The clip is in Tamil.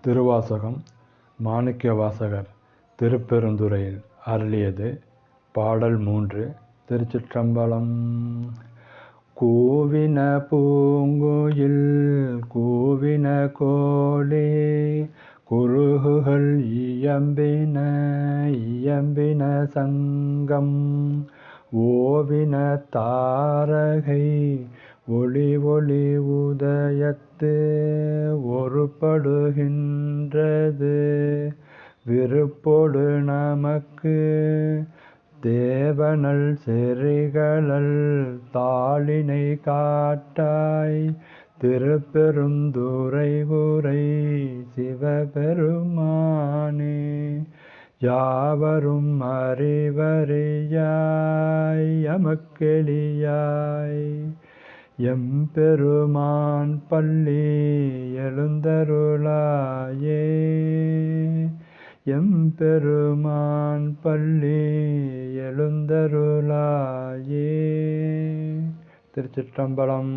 திருவாசகம் மாணிக்கவாசகர் திருப்பெருந்துறையில் அருளியது. பாடல் 3. திருச்சிற்றம்பலம். கூவின பூங்குயில் கூவின கோழி குருகுகள் இயம்பின இயம்பின சங்கம் ஓவின தாரகை ஒளி ஒளி உதயத்து ஒருப்படுகின்றது விருப்பொடு நமக்கு தேவனல் செறிகளல் தாளினை காட்டாய் திருப்பெருந்துறை உரை சிவபெருமானே. யாவரும் அறிவறியாய் எமக்கெளியாய் எம்பெருமான் பள்ளி எழுந்தருளாயே எம்பெருமான் பள்ளி எழுந்தருளாயே. திருச்சிற்றம்பலம்.